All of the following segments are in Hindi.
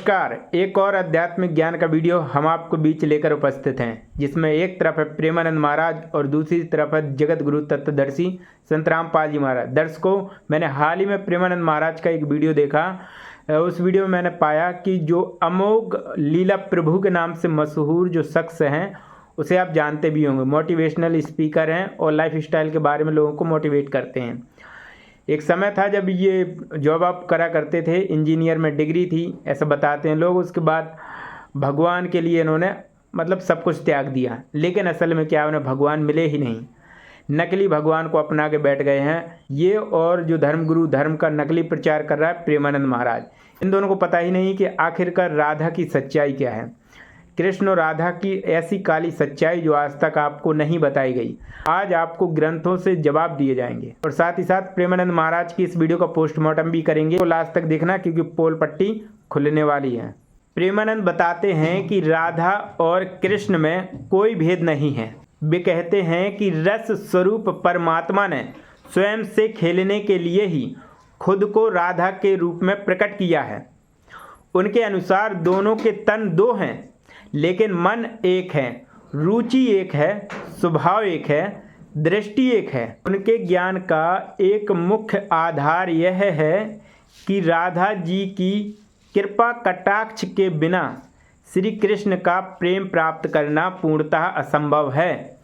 नमस्कार। एक और आध्यात्मिक ज्ञान का वीडियो हम आपको बीच लेकर उपस्थित हैं, जिसमें एक तरफ है प्रेमानंद महाराज और दूसरी तरफ है जगत गुरु तत्वदर्शी संत रामपाल जी महाराज। दर्शकों, मैंने हाल ही में प्रेमानंद महाराज का एक वीडियो देखा। उस वीडियो में मैंने पाया कि जो अमोघ लीला प्रभु के नाम से मशहूर जो शख्स हैं, उसे आप जानते भी होंगे। मोटिवेशनल स्पीकर हैं और लाइफ स्टाइल के बारे में लोगों को मोटिवेट करते हैं। एक समय था जब ये जॉब आप करा करते थे, इंजीनियर में डिग्री थी, ऐसा बताते हैं लोग। उसके बाद भगवान के लिए इन्होंने मतलब सब कुछ त्याग दिया, लेकिन असल में क्या उन्हें भगवान मिले ही नहीं। नकली भगवान को अपना के बैठ गए हैं ये, और जो धर्मगुरु धर्म का नकली प्रचार कर रहा है प्रेमानंद महाराज। इन दोनों को पता ही नहीं कि आखिरकार राधा की सच्चाई क्या है, कृष्ण और राधा की ऐसी काली सच्चाई जो आज तक आपको नहीं बताई गई। आज आपको ग्रंथों से जवाब दिए जाएंगे और साथ ही साथ प्रेमानंद महाराज की इस वीडियो का पोस्टमार्टम भी करेंगे। तो लास्ट तक देखना, क्योंकि पोल पट्टी खुलने वाली है। प्रेमानंद बताते हैं कि राधा और कृष्ण में कोई भेद नहीं है। वे कहते हैं कि रस स्वरूप परमात्मा ने स्वयं से खेलने के लिए ही खुद को राधा के रूप में प्रकट किया है। उनके अनुसार दोनों के तन दो हैं, लेकिन मन एक है, रुचि एक है, स्वभाव एक है, दृष्टि एक है। उनके ज्ञान का एक मुख्य आधार यह है कि राधा जी की कृपा कटाक्ष के बिना श्री कृष्ण का प्रेम प्राप्त करना पूर्णतः असंभव है।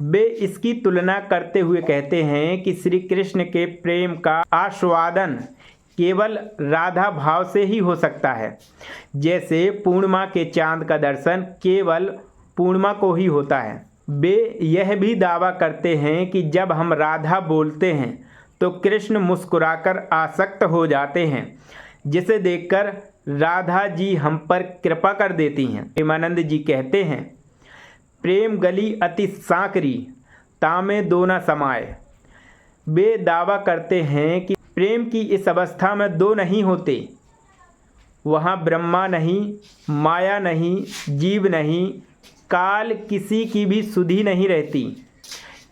वे इसकी तुलना करते हुए कहते हैं कि श्री कृष्ण के प्रेम का आस्वादन केवल राधा भाव से ही हो सकता है, जैसे पूर्णिमा के चांद का दर्शन केवल पूर्णिमा को ही होता है। वे यह भी दावा करते हैं कि जब हम राधा बोलते हैं तो कृष्ण मुस्कुराकर आसक्त हो जाते हैं, जिसे देखकर राधा जी हम पर कृपा कर देती हैं। प्रेमानंद जी कहते हैं, प्रेम गली अति सांकरी तामे दो न समाए। वे दावा करते हैं कि प्रेम की इस अवस्था में दो नहीं होते। वहाँ ब्रह्मा नहीं, माया नहीं, जीव नहीं, काल किसी की भी सुधि नहीं रहती,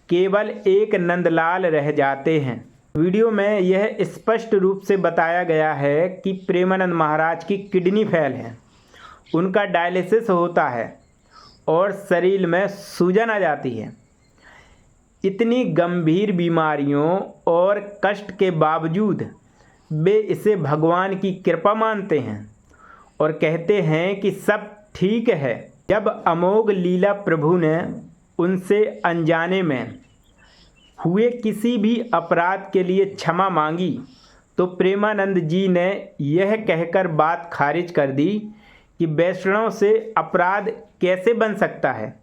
केवल एक नंदलाल रह जाते हैं। वीडियो में यह स्पष्ट रूप से बताया गया है कि प्रेमानंद महाराज की किडनी फेल है, उनका डायलिसिस होता है और शरीर में सूजन आ जाती है। इतनी गंभीर बीमारियों और कष्ट के बावजूद वे इसे भगवान की कृपा मानते हैं और कहते हैं कि सब ठीक है। जब अमोघ लीला प्रभु ने उनसे अनजाने में हुए किसी भी अपराध के लिए क्षमा मांगी, तो प्रेमानंद जी ने यह कहकर बात खारिज कर दी कि वैष्णव से अपराध कैसे बन सकता है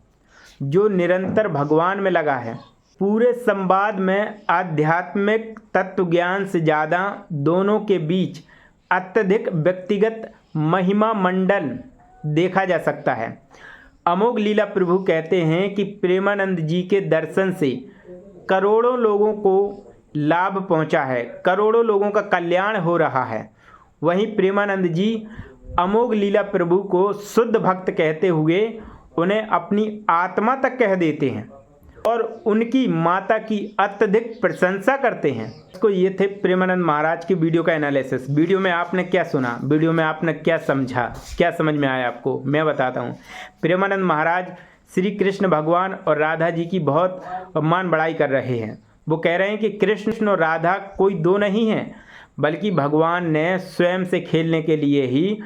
जो निरंतर भगवान में लगा है। पूरे संवाद में आध्यात्मिक तत्व ज्ञान से ज़्यादा दोनों के बीच अत्यधिक व्यक्तिगत महिमा मंडल देखा जा सकता है। अमोघ लीला प्रभु कहते हैं कि प्रेमानंद जी के दर्शन से करोड़ों लोगों को लाभ पहुंचा है, करोड़ों लोगों का कल्याण हो रहा है। वहीं प्रेमानंद जी अमोघ लीला प्रभु को शुद्ध भक्त कहते हुए उन्हें अपनी आत्मा तक कह देते हैं और उनकी माता की अत्यधिक प्रशंसा करते हैं। तो ये थे प्रेमानंद महाराज की वीडियो का एनालिसिस। वीडियो में आपने क्या सुना, वीडियो में आपने क्या समझा, क्या समझ में आया आपको, मैं बताता हूँ। प्रेमानंद महाराज श्री कृष्ण भगवान और राधा जी की बहुत मान बढ़ाई कर रहे हैं। वो कह रहे हैं कि कृष्ण और राधा कोई दो नहीं हैं, बल्कि भगवान ने स्वयं से खेलने के लिए ही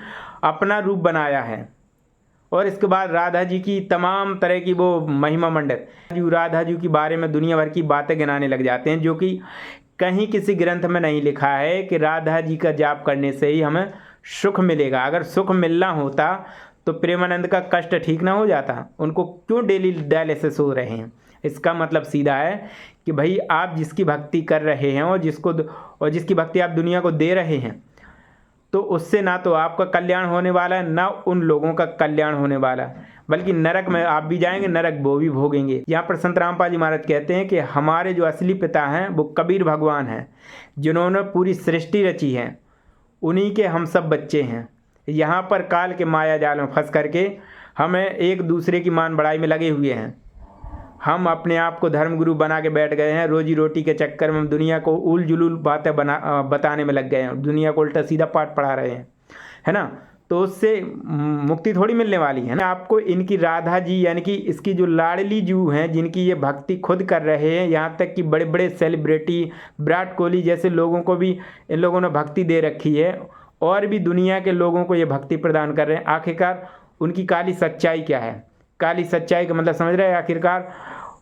अपना रूप बनाया है। और इसके बाद राधा जी की तमाम तरह की वो महिमा मंडल, राधा जी के बारे में दुनिया भर की बातें गिनाने लग जाते हैं, जो कि कहीं किसी ग्रंथ में नहीं लिखा है कि राधा जी का जाप करने से ही हमें सुख मिलेगा। अगर सुख मिलना होता तो प्रेमानंद का कष्ट ठीक ना हो जाता। उनको क्यों डेली डायलिसिस हो रहे हैं? इसका मतलब सीधा है कि भाई आप जिसकी भक्ति कर रहे हैं और जिसकी भक्ति आप दुनिया को दे रहे हैं, तो उससे ना तो आपका कल्याण होने वाला है, ना उन लोगों का कल्याण होने वाला है, बल्कि नरक में आप भी जाएंगे, नरक वो भी भोगेंगे। यहाँ पर संत रामपाल जी महाराज कहते हैं कि हमारे जो असली पिता हैं वो कबीर भगवान हैं, जिन्होंने पूरी सृष्टि रची है। उन्हीं के हम सब बच्चे हैं। यहाँ पर काल के माया जाल में फंस करके हमें एक दूसरे की मान बढ़ाई में लगे हुए हैं। हम अपने आप को धर्मगुरु बना के बैठ गए हैं। रोजी रोटी के चक्कर में दुनिया को उल जुलूल बातें बताने में लग गए हैं, दुनिया को उल्टा सीधा पाठ पढ़ा रहे हैं, है ना। तो उससे मुक्ति थोड़ी मिलने वाली है ना। आपको इनकी राधा जी यानी कि इसकी जो लाडली जू हैं, जिनकी ये भक्ति खुद कर रहे हैं, यहाँ तक कि बड़े बड़े सेलिब्रिटी विराट कोहली जैसे लोगों को भी इन लोगों ने भक्ति दे रखी है और भी दुनिया के लोगों को ये भक्ति प्रदान कर रहे हैं। आखिरकार उनकी काली सच्चाई क्या है? काली सच्चाई का मतलब समझ रहे हैं? आखिरकार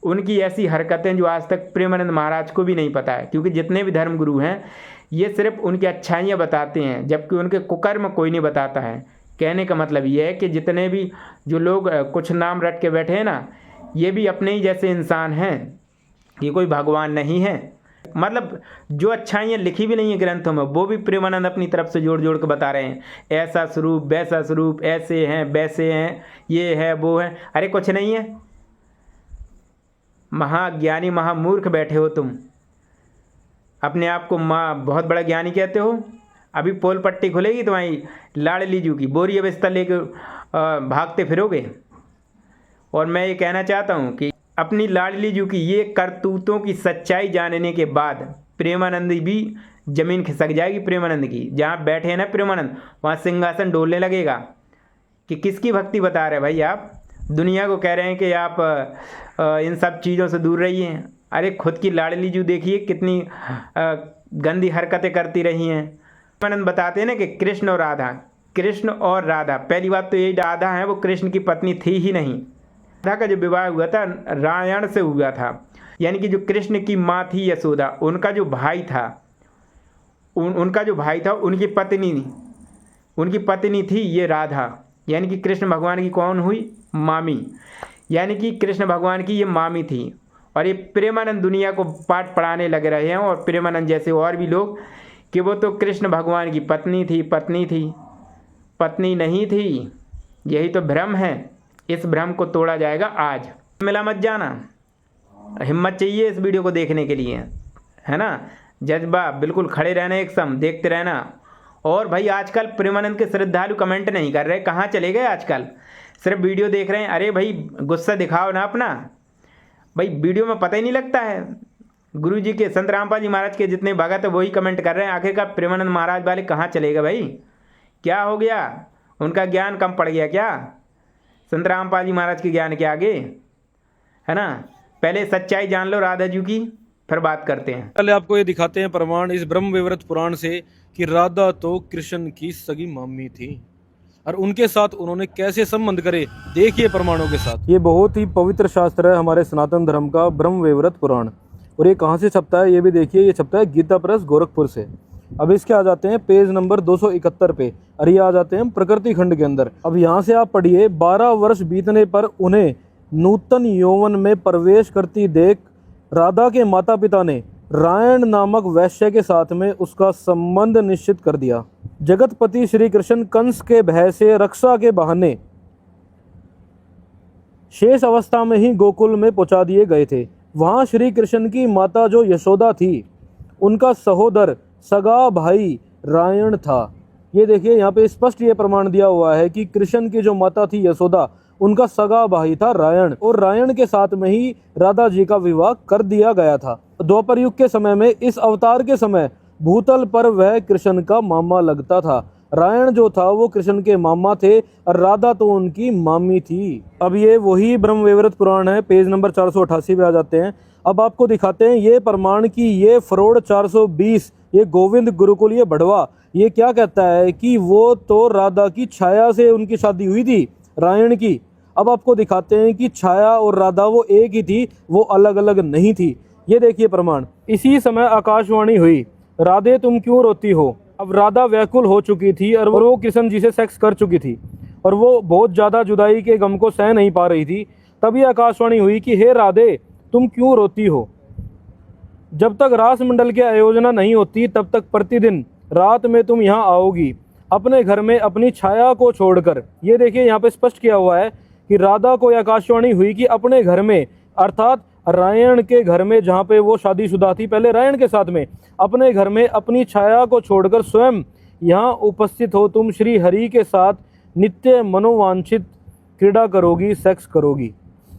उनकी ऐसी हरकतें जो आज तक प्रेमानंद महाराज को भी नहीं पता है, क्योंकि जितने भी धर्मगुरु हैं ये सिर्फ उनकी अच्छाइयाँ बताते हैं, जबकि उनके कुकर्म कोई नहीं बताता है। कहने का मतलब ये है कि जितने भी जो लोग कुछ नाम रट के बैठे हैं ना, ये भी अपने ही जैसे इंसान हैं, ये कोई भगवान नहीं है। मतलब जो अच्छाइयाँ लिखी भी नहीं है ग्रंथों में, वो भी प्रेमानंद अपनी तरफ से जोड़ जोड़ के बता रहे हैं, ऐसा स्वरूप वैसा स्वरूप, ऐसे हैं वैसे हैं, ये है वो है। अरे कुछ नहीं है, महाज्ञानी महामूर्ख बैठे हो तुम, अपने आप को बहुत बड़ा ज्ञानी कहते हो। अभी पोल पट्टी खुलेगी तुम्हारी लाडली जू की, बोरी बिस्तर लेके भागते फिरोगे। और मैं ये कहना चाहता हूँ कि अपनी लाडली जू की ये करतूतों की सच्चाई जानने के बाद प्रेमानंद भी जमीन खिसक जाएगी। प्रेमानंद की जहाँ बैठे हैं ना प्रेमानंद, वहाँ सिंहासन डोलने लगेगा कि किसकी भक्ति बता रहे भाई आप। दुनिया को कह रहे हैं कि आप इन सब चीज़ों से दूर रहिए। अरे खुद की लाडली जू देखिए कितनी गंदी हरकतें करती रही हैं। प्रेमानंद बताते हैं ना कि कृष्ण और राधा, पहली बात तो यही, राधा है वो कृष्ण की पत्नी थी ही नहीं। राधा का जो विवाह हुआ था रायण से हुआ था, यानी कि जो कृष्ण की माँ थी यशोदा, उनका जो भाई था उनकी पत्नी थी ये राधा, यानी कि कृष्ण भगवान की कौन हुई? मामी, यानी कि कृष्ण भगवान की ये मामी थी। और ये प्रेमानंद दुनिया को पाठ पढ़ाने लग रहे हैं, और प्रेमानंद जैसे और भी लोग, कि वो तो कृष्ण भगवान की पत्नी थी, पत्नी नहीं थी। यही तो भ्रम है। इस भ्रम को तोड़ा जाएगा आज। मिला मत जाना, हिम्मत चाहिए इस वीडियो को देखने के लिए, है ना। जज्बा बिल्कुल खड़े रहना, एक सम देखते रहना। और भाई आजकल प्रेमानंद के श्रद्धालु कमेंट नहीं कर रहे, कहाँ चले गए आजकल, सिर्फ वीडियो देख रहे हैं। अरे भाई गुस्सा दिखाओ ना अपना, भाई वीडियो में पता ही नहीं लगता है। गुरु जी के, संत रामपाल जी महाराज के जितने भगत है वही कमेंट कर रहे हैं। आखिरकार प्रेमानंद महाराज वाले कहाँ चले गए भाई? क्या हो गया? उनका ज्ञान कम पड़ गया क्या संत रामपाल जी महाराज के ज्ञान के आगे? है ना। पहले सच्चाई जान लो राधा जी की, फिर बात करते हैं। पहले आपको ये दिखाते हैं प्रमाण इस ब्रह्म वैवर्त पुराण से कि राधा तो कृष्ण की सगी मामी थी और उनके साथ उन्होंने कैसे संबंध करे, देखिए प्रमाणों के साथ। ये बहुत ही पवित्र शास्त्र है हमारे सनातन धर्म का, ब्रह्म वैवर्त पुराण। और ये कहाँ से छपता है ये भी देखिए, ये छपता है गीता प्रेस गोरखपुर से। अब इसके आ जाते हैं पेज नंबर 271 पे, और ये आ जाते हैं प्रकृति खंड के अंदर। अब यहाँ से आप पढ़िए, 12 वर्ष बीतने पर उन्हें नूतन यौवन में प्रवेश करती देख राधा के माता पिता ने रायण नामक वैश्य के साथ में उसका संबंध निश्चित कर दिया। जगतपति श्री कृष्ण कंस के भय से रक्षा के बहाने शेष अवस्था में ही गोकुल में पहुंचा दिए गए थे। वहां श्री कृष्ण की माता जो यशोदा थी, उनका सहोदर सगा भाई रायण था। ये देखिए यहाँ पे स्पष्ट ये प्रमाण दिया हुआ है कि कृष्ण की जो माता थी यशोदा, उनका सगा भाई था रायण, और रायण के साथ में ही राधा जी का विवाह कर दिया गया था। द्वापर युग के समय में, इस अवतार के समय, भूतल पर वह कृष्ण का मामा लगता था। रायण जो था वो कृष्ण के मामा थे और राधा तो उनकी मामी थी। अब ये वही ब्रह्म वैवर्त पुराण है, पेज नंबर 488 पे आ जाते हैं। अब आपको दिखाते हैं ये प्रमाण की ये फरोड़ 420, ये गोविंद गुरुकुल, ये बढ़वा, ये क्या कहता है कि वो तो राधा की छाया से उनकी शादी हुई थी, रायण की। अब आपको दिखाते हैं कि छाया और राधा वो एक ही थी, वो अलग अलग नहीं थी। ये देखिए प्रमाण। इसी समय आकाशवाणी हुई, राधे तुम क्यों रोती हो। अब राधा व्याकुल हो चुकी थी और वो कृष्ण जी से सेक्स कर चुकी थी और वो बहुत ज़्यादा जुदाई के गम को सह नहीं पा रही थी। तभी आकाशवाणी हुई कि हे राधे तुम क्यों रोती हो। जब तक रास मंडल की आयोजना नहीं होती तब तक प्रतिदिन रात में तुम यहाँ आओगी अपने घर में अपनी छाया को छोड़कर। ये देखिए यहाँ पे स्पष्ट किया हुआ है कि राधा को आकाशवाणी हुई कि अपने घर में, अर्थात रायण के घर में, जहाँ पे वो शादीशुदा थी पहले रायण के साथ में, अपने घर में अपनी छाया को छोड़कर स्वयं यहाँ उपस्थित हो तुम श्री हरि के साथ नित्य मनोवांछित क्रीड़ा करोगी, सेक्स करोगी।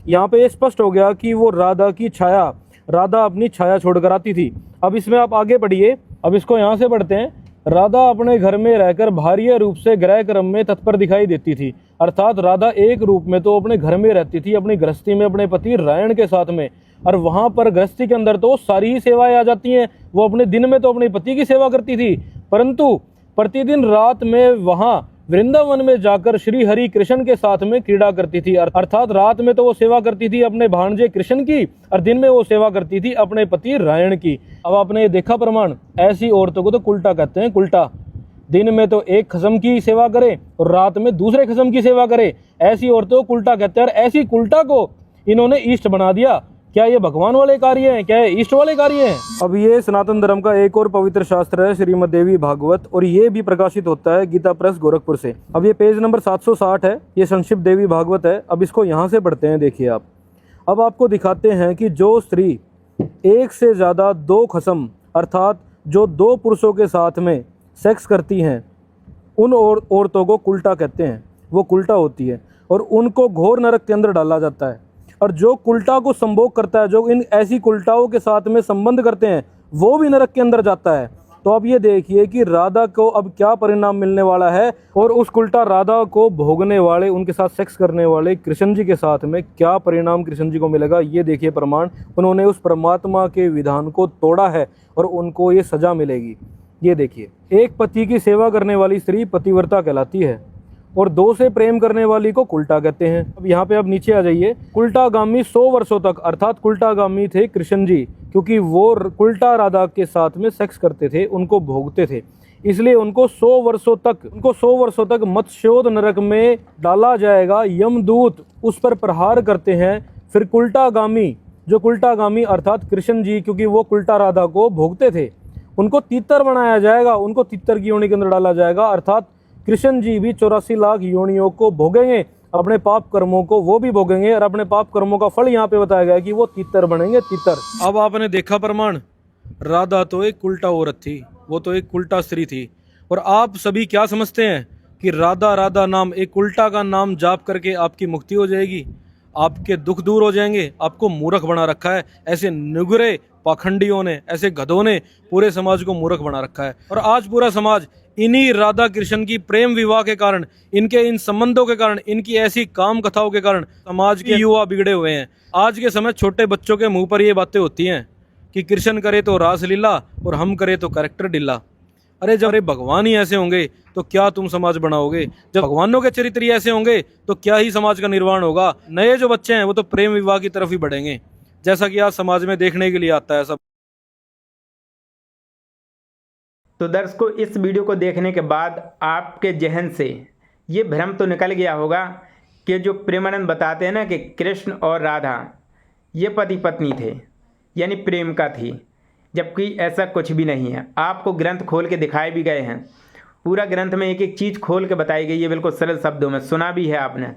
यहाँ पे ये स्पष्ट हो गया कि वो राधा की छाया, राधा अपनी छाया छोड़कर आती थी। अब इसमें आप आगे पढ़िए, अब इसको यहाँ से पढ़ते हैं। राधा अपने घर में रहकर बाह्य रूप से गृह क्रम में तत्पर दिखाई देती थी। अर्थात राधा एक रूप में तो अपने घर में रहती थी, अपनी गृहस्थी में अपने पति रायण के साथ में, और वहां पर गृहस्थी के अंदर तो सारी ही सेवाएं आ जाती हैं। वो अपने दिन में तो अपने पति की सेवा करती थी, परंतु प्रतिदिन रात में वहां वृंदावन में जाकर श्री हरि कृष्ण के साथ में क्रीड़ा करती थी। अर्थात रात में तो वो सेवा करती थी अपने भांजे कृष्ण की, और दिन में वो सेवा करती थी अपने पति रायण की। अब आपने ये देखा प्रमाण, ऐसी औरतों को तो कुल्टा कहते हैं, कुल्टा। दिन में तो एक खसम की सेवा करे और रात में दूसरे खसम की सेवा करे, ऐसी औरतों को उल्टा कहते हैं। और ऐसी उल्टा को इन्होंने इष्ट बना दिया। क्या ये भगवान वाले कार्य हैं? क्या ये इष्ट वाले कार्य हैं? अब ये सनातन धर्म का एक और पवित्र शास्त्र है, श्रीमद् देवी भागवत, और ये भी प्रकाशित होता है गीता प्रेस गोरखपुर से। अब ये पेज नंबर 760 है, ये संक्षिप्त देवी भागवत है। अब इसको यहाँ से पढ़ते हैं, देखिए आप। अब आपको दिखाते हैं कि जो स्त्री एक से ज़्यादा दो खसम अर्थात जो दो पुरुषों के साथ में सेक्स करती हैं, उन औरतों को कुल्टा कहते हैं। वो कुल्टा होती है और उनको घोर नरक के अंदर डाला जाता है। और जो कुल्टा को संभोग करता है, जो इन ऐसी कुल्टाओं के साथ में संबंध करते हैं, वो भी नरक के अंदर जाता है। तो अब ये देखिए कि राधा को अब क्या परिणाम मिलने वाला है, और उस कुल्टा राधा को भोगने वाले, उनके साथ सेक्स करने वाले कृष्ण जी के साथ में क्या परिणाम कृष्ण जी को मिलेगा। ये देखिए प्रमाण, उन्होंने उस परमात्मा के विधान को तोड़ा है और उनको ये सजा मिलेगी। ये देखिए, एक पति की सेवा करने वाली स्त्री पतिव्रता कहलाती है, और दो से प्रेम करने वाली को कुल्टा कहते हैं। अब यहाँ पे अब नीचे आ जाइए। कुल्टागामी 100 वर्षों तक, अर्थात कुल्टागामी थे कृष्ण जी, क्योंकि वो कुल्टा राधा के साथ में सेक्स करते थे, उनको भोगते थे, इसलिए उनको 100 वर्षों तक मत्स्योद नरक में डाला जाएगा। यमदूत उस पर प्रहार करते हैं। फिर कुल्टागामी, जो कुल्टागामी अर्थात कृष्ण जी, क्योंकि वो कुल्टा राधा को भोगते थे, उनको तीतर बनाया जाएगा, उनको तीतर की योनि के अंदर डाला जाएगा। अर्थात कृष्ण जी भी 84 लाख योनियों को भोगेंगे, अपने पाप कर्मों को वो भी भोगेंगे, और अपने पाप कर्मों का फल यहाँ पे बताया गया कि वो तीतर बनेंगे, तीतर। अब आपने देखा प्रमाण, राधा तो एक उल्टा औरत थी, वो तो एक उल्टा स्त्री थी, और आप सभी क्या समझते हैं कि राधा राधा नाम, एक उल्टा का नाम जाप करके आपकी मुक्ति हो जाएगी, आपके दुख दूर हो जाएंगे? आपको मूर्ख बना रखा है ऐसे नुगरे पाखंडियों ने, ऐसे गधों ने पूरे समाज को मूर्ख बना रखा है। और आज पूरा समाज इन्हीं राधा कृष्ण की प्रेम विवाह के कारण, इनके इन संबंधों के कारण, इनकी ऐसी काम कथाओं के कारण समाज के युवा बिगड़े हुए हैं। आज के समय छोटे बच्चों के मुंह पर ये बातें होती हैं कि कृष्ण करे तो रासलीला और हम करे तो कैरेक्टर ढीला। अरे जब भगवान ही ऐसे होंगे तो क्या तुम समाज बनाओगे? जब भगवानों के चरित्र ही ऐसे होंगे तो क्या ही समाज का निर्माण होगा? नए जो बच्चे हैं वो तो प्रेम विवाह की तरफ ही बढ़ेंगे, जैसा कि आज समाज में देखने के लिए आता है सब। तो दर्शकों, इस वीडियो को देखने के बाद आपके जहन से ये भ्रम तो निकल गया होगा कि जो प्रेमानंद बताते हैं ना कि कृष्ण और राधा ये पति पत्नी थे, यानी प्रेम का थी, जबकि ऐसा कुछ भी नहीं है। आपको ग्रंथ खोल के दिखाए भी गए हैं, पूरा ग्रंथ में एक एक चीज़ खोल के बताई गई है, बिल्कुल सरल शब्दों में, सुना भी है आपने।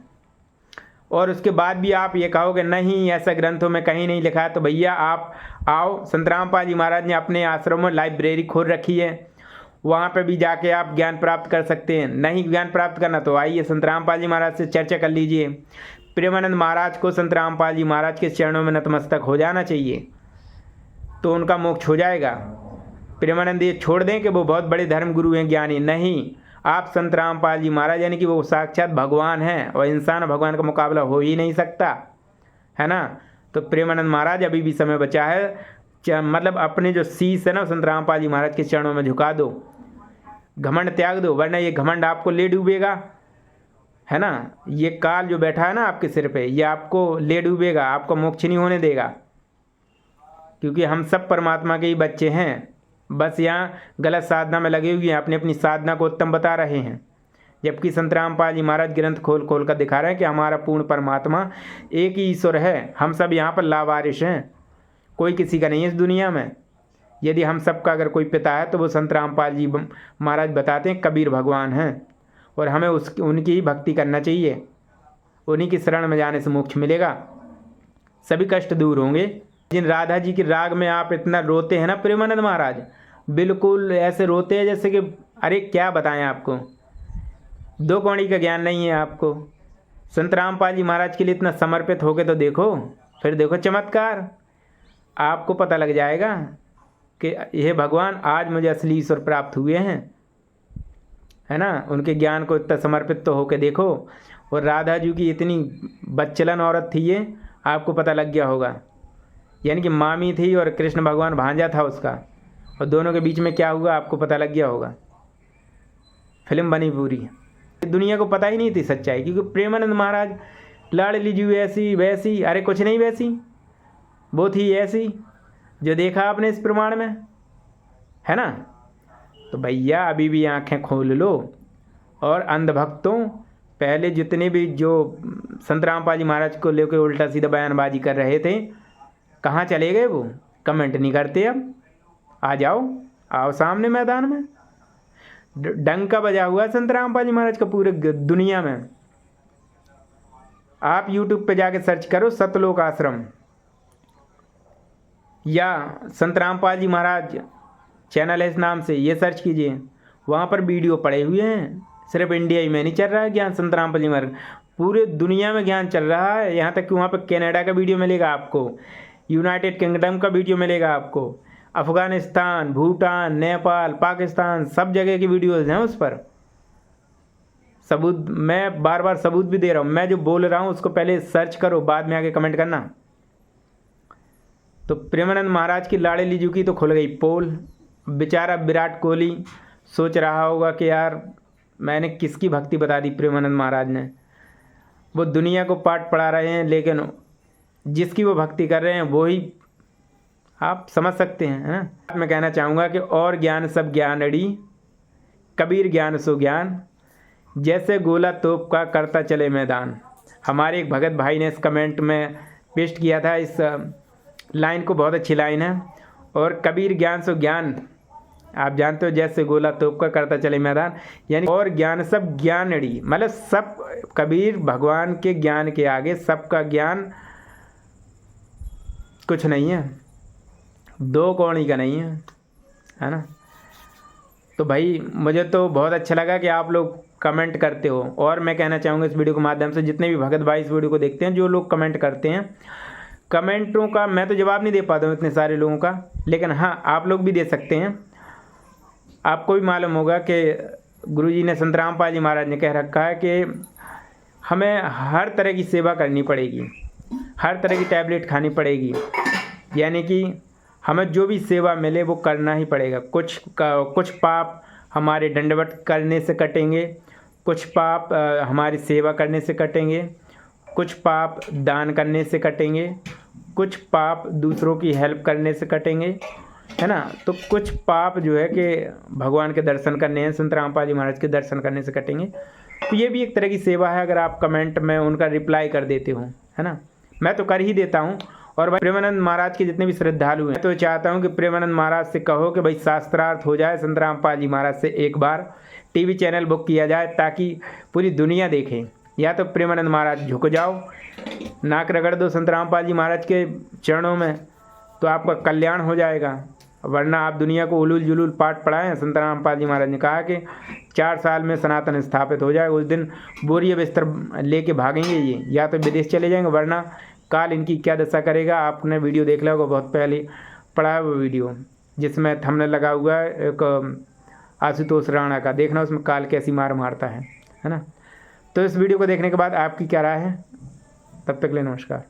और उसके बाद भी आप ये कहोगे नहीं ऐसा ग्रंथों में कहीं नहीं लिखा है, तो भैया आप आओ, संत रामपाल जी महाराज ने अपने आश्रम में लाइब्रेरी खोल रखी है, वहाँ पे भी जाके आप ज्ञान प्राप्त कर सकते हैं। नहीं ज्ञान प्राप्त करना तो आइए संत रामपाल जी महाराज से चर्चा कर लीजिए। प्रेमानंद महाराज को संत रामपाल जी महाराज के चरणों में नतमस्तक हो जाना चाहिए, तो उनका मोक्ष हो जाएगा। प्रेमानंद ये छोड़ दें कि वो बहुत बड़े धर्म गुरु हैं, ज्ञानी नहीं। आप संत रामपाल जी महाराज यानी कि वो साक्षात भगवान हैं, और इंसान भगवान का मुकाबला हो ही नहीं सकता, है ना। तो प्रेमानंद महाराज अभी भी समय बचा है, मतलब अपने जो शीश है ना संत रामपाल जी महाराज के चरणों में झुका दो, घमंड त्याग दो, वरना ये घमंड आपको ले डूबेगा, है ना। ये काल जो बैठा है ना आपके सिर पे, ये आपको ले डूबेगा, आपको मोक्ष नहीं होने देगा, क्योंकि हम सब परमात्मा के ही बच्चे हैं। बस यहाँ गलत साधना में लगे हुए हैं, अपनी अपनी साधना को उत्तम बता रहे हैं, जबकि संत रामपाल जी महाराज ग्रंथ खोल खोल कर दिखा रहे हैं कि हमारा पूर्ण परमात्मा एक ही ईश्वर है, हम सब यहाँ पर लावारिश हैं, कोई किसी का नहीं है इस दुनिया में। यदि हम सब का अगर कोई पिता है तो वो संत रामपाल जी महाराज बताते हैं कबीर भगवान हैं, और हमें उनकी ही भक्ति करना चाहिए, उन्हीं की शरण में जाने से मोक्ष मिलेगा, सभी कष्ट दूर होंगे। जिन राधा जी के राग में आप इतना रोते हैं ना प्रेमानंद महाराज, बिल्कुल ऐसे रोते हैं जैसे कि अरे क्या बताएं आपको, दो कौड़ी का ज्ञान नहीं है आपको। संत रामपाल जी महाराज के लिए इतना समर्पित होके तो देखो, फिर देखो चमत्कार, आपको पता लग जाएगा कि यह भगवान आज मुझे असली ईश्वर प्राप्त हुए हैं, है ना, उनके ज्ञान को इतना समर्पित तो होके देखो। और राधा जी की इतनी बच्चलन औरत थी ये, आपको पता लग गया होगा। यानी कि मामी थी और कृष्ण भगवान भांजा था उसका, और दोनों के बीच में क्या हुआ आपको पता लग गया होगा। फिल्म बनी पूरी। दुनिया को पता ही नहीं थी सच्चाई, क्योंकि प्रेमानंद महाराज लाडली जी ऐसी वैसी, अरे कुछ नहीं वैसी, वो थी ऐसी जो देखा आपने इस प्रमाण में, है ना। तो भैया अभी भी आंखें खोल लो। और अंधभक्तों, पहले जितने भी जो संत रामपाल जी महाराज को लेकर उल्टा सीधा बयानबाजी कर रहे थे, कहाँ चले गए वो? कमेंट नहीं करते अब। आ जाओ, आओ सामने मैदान में। डंका बजा हुआ संत रामपाल जी महाराज का पूरे दुनिया में। आप यूट्यूब पे जाके सर्च करो सतलोक आश्रम या संत रामपाल जी महाराज चैनल है इस नाम से, ये सर्च कीजिए, वहाँ पर वीडियो पड़े हुए हैं। सिर्फ इंडिया ही में नहीं चल रहा है ज्ञान संत रामपाल जी महाराज, पूरे दुनिया में ज्ञान चल रहा है। यहाँ तक कि वहाँ पर कनाडा का वीडियो मिलेगा आपको, यूनाइटेड किंगडम का वीडियो मिलेगा आपको, अफ़गानिस्तान, भूटान, नेपाल, पाकिस्तान, सब जगह की वीडियोज़ हैं उस पर। सबूत, मैं बार बार सबूत भी दे रहा हूँ। मैं जो बोल रहा हूँ उसको पहले सर्च करो, बाद में आके कमेंट करना। तो प्रेमानंद महाराज की लाड़ली जी की तो खुल गई पोल। बेचारा विराट कोहली सोच रहा होगा कि यार मैंने किसकी भक्ति बता दी प्रेमानंद महाराज ने। वो दुनिया को पाठ पढ़ा रहे हैं, लेकिन जिसकी वो भक्ति कर रहे हैं वो ही आप समझ सकते हैं, है ना। मैं कहना चाहूँगा कि और ज्ञान सब ज्ञान अड़ी, कबीर ज्ञान सो ज्ञान, जैसे गोला तोप का करता चले मैदान। हमारे एक भगत भाई ने इस कमेंट में पेस्ट किया था इस लाइन को, बहुत अच्छी लाइन है। और कबीर ज्ञान सो ज्ञान, आप जानते हो जैसे गोला तोप का करता चले मैदान, यानी और ज्ञान सब ज्ञान अड़ी, मतलब सब कबीर भगवान के ज्ञान के आगे सबका ज्ञान कुछ नहीं है, दो कौड़ी का नहीं है ना। तो भाई मुझे तो बहुत अच्छा लगा कि आप लोग कमेंट करते हो। और मैं कहना चाहूँगा इस वीडियो के माध्यम से, जितने भी भगत भाई इस वीडियो को देखते हैं, जो लोग कमेंट करते हैं, कमेंटों का मैं तो जवाब नहीं दे पाता हूँ इतने सारे लोगों का, लेकिन हाँ आप लोग भी दे सकते हैं। आपको भी मालूम होगा कि गुरुजी ने, संत रामपाल जी महाराज ने कह रखा है कि हमें हर तरह की सेवा करनी पड़ेगी, हर तरह की टैबलेट खानी पड़ेगी, यानी कि हमें जो भी सेवा मिले वो करना ही पड़ेगा। कुछ पाप हमारे दंडवत करने से कटेंगे, कुछ पाप हमारी सेवा करने से कटेंगे, कुछ पाप दान करने से कटेंगे, कुछ पाप दूसरों की हेल्प करने से कटेंगे, है ना। तो कुछ पाप जो है कि भगवान के दर्शन करने हैं, संत रामपाल जी महाराज के दर्शन करने से कटेंगे। तो ये भी एक तरह की सेवा है, अगर आप कमेंट में उनका रिप्लाई कर देते हो, है ना। मैं तो कर ही देता हूँ। और भाई प्रेमानंद महाराज के जितने भी श्रद्धालु हैं, तो चाहता हूँ कि प्रेमानंद महाराज से कहो कि भाई शास्त्रार्थ हो जाए संत रामपाल जी महाराज से, एक बार टीवी चैनल बुक किया जाए ताकि पूरी दुनिया देखे। या तो प्रेमानंद महाराज झुक जाओ, नाक रगड़ दो संत रामपाल जी महाराज के चरणों में, तो आपका कल्याण हो जाएगा। वरना आप दुनिया को उलूल जुलूल पाठ पढ़ाएं। संत रामपाल जी महाराज ने कहा कि 4 साल में सनातन स्थापित हो जाए, उस दिन बोरिया बिस्तर लेके भागेंगे ये, या तो विदेश चले जाएंगे, वरना काल इनकी क्या दशा करेगा। आपने वीडियो देख लिया होगा, बहुत पहले पढ़ा है वो वीडियो, जिसमें थंबनेल लगा हुआ है एक आशुतोष राणा का, देखना उसमें काल कैसी मार मारता है ना। तो इस वीडियो को देखने के बाद आपकी क्या राय है? तब तक के लिए नमस्कार।